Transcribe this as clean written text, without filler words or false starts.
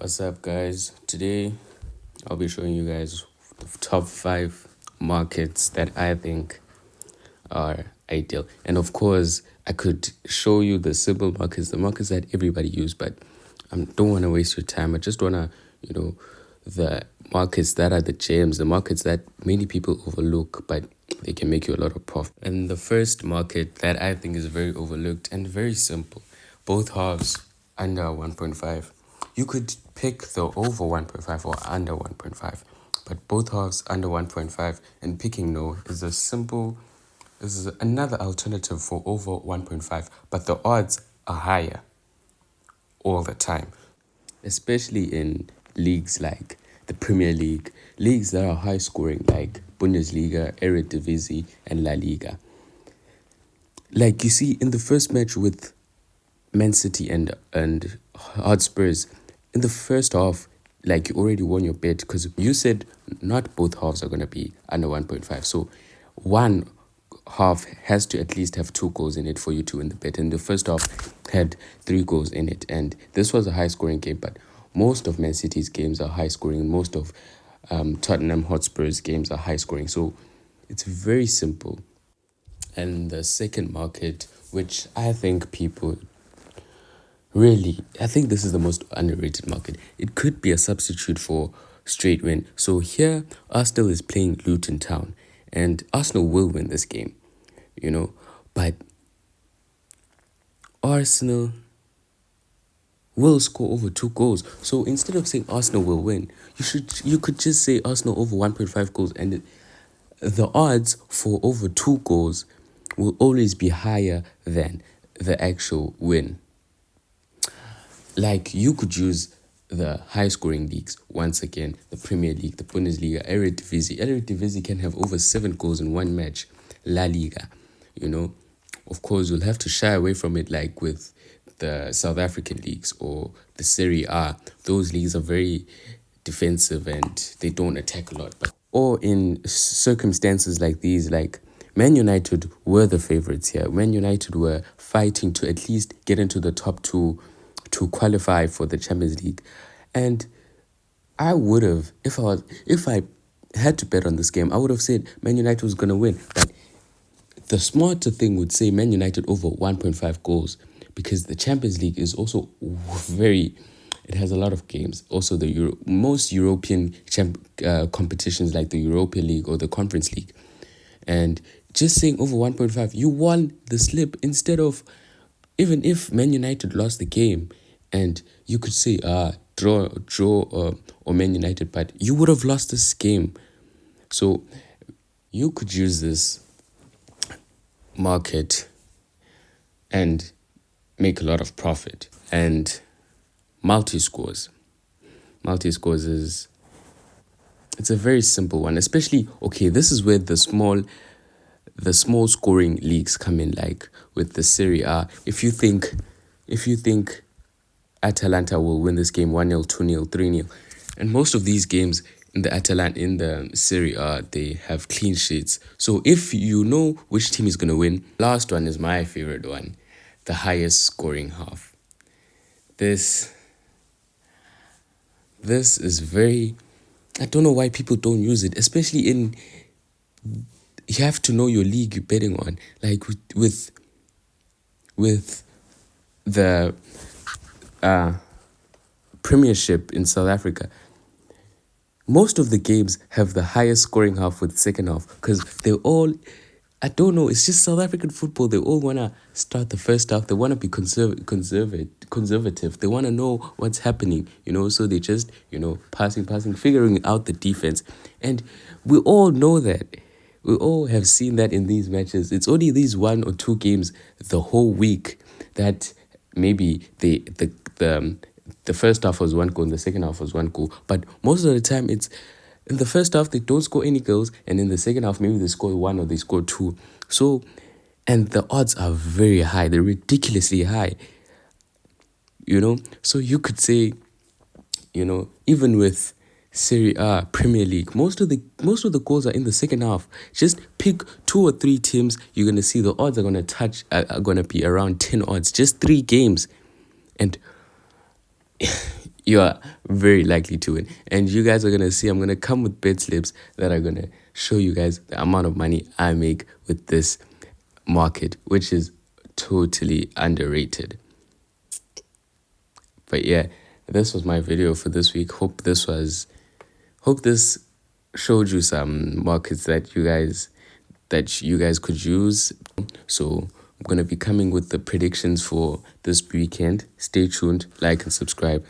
What's up, guys? Today I'll be showing you guys the top five markets that I think are ideal. And of course, I could show you the simple markets, the markets that everybody use, but I don't want to waste your time. I just want to, the markets that are the gems, the markets that many people overlook, but they can make you a lot of profit. And the first market that I think is very overlooked and very simple, both halves under 1.5. You could pick the over 1.5 or under 1.5, but both halves under 1.5 and picking no is a simple, this is another alternative for over 1.5, but the odds are higher all the time, especially in leagues like the Premier League, leagues that are high scoring like Bundesliga, Eredivisie, and La Liga. Like you see in the first match with Man City and Hotspurs, in the first half, like you already won your bet because you said not both halves are going to be under 1.5. So one half has to at least have 2 goals in it for you to win the bet. And the first half had 3 goals in it. And this was a high scoring game, but most of Man City's games are high scoring. Most of Tottenham Hotspur's games are high scoring. So it's very simple. And the second market, which I think people I think this is the most underrated market. It could be a substitute for straight win. So here, Arsenal is playing Luton Town, and Arsenal will win this game, but Arsenal will score over 2 goals. So instead of saying Arsenal will win, you could just say Arsenal over 1.5 goals, and the odds for over 2 goals will always be higher than the actual win. Like you could use the high scoring leagues once again, the Premier League, the Bundesliga, Eredivisie. Eredivisie can have over 7 goals in one match. La Liga, Of course, you'll have to shy away from it like with the South African leagues or the Serie A. Those leagues are very defensive and they don't attack a lot. Or in circumstances like these, like Man United were the favorites here. Man United were fighting to at least get into the top 2 to qualify for the Champions League. And I would have, if I had to bet on this game, I would have said Man United was going to win. But the smarter thing would say Man United over 1.5 goals, because the Champions League is also it has a lot of games. Also, most European competitions like the Europa League or the Conference League. And just saying over 1.5, you won the slip instead of, even if Man United lost the game, and you could say, draw, or Man United, but you would have lost this game. So you could use this market and make a lot of profit. And multi-scores is, it's a very simple one, especially, this is where the small scoring leagues come in, like with the Serie A. If you think Atalanta will win this game 1-0, 2-0, 3-0, and most of these games in the Serie A, they have clean sheets. So if you know which team is going to win, last one is my favorite one, the highest scoring half. This is very, I don't know why people don't use it, especially you have to know your league you're betting on. Like with the Premiership in South Africa, most of the games have the highest scoring half with second half, because they're all, I don't know, it's just South African football. They all want to start the first half. They want to be conservative. They want to know what's happening, so they just, passing, figuring out the defense. And we all know that. We all have seen that in these matches. It's only these 1 or 2 games the whole week that maybe the first half was 1 goal and the second half was 1 goal. But most of the time, it's in the first half they don't score any goals, and in the second half maybe they score 1 or they score 2. So, and the odds are very high. They're ridiculously high. So you could say, even with Serie A, Premier League, most of the goals are in the second half. Just pick 2 or 3 teams. You're gonna see the odds are gonna be around 10 odds. Just 3 games, and you are very likely to win. And you guys are gonna see I'm gonna come with bet slips that are gonna show you guys the amount of money I make with this market, which is totally underrated. But yeah, this was my video for this week. Hope this showed you some markets that you guys could use. So I'm gonna be coming with the predictions for this weekend. Stay tuned, like and subscribe.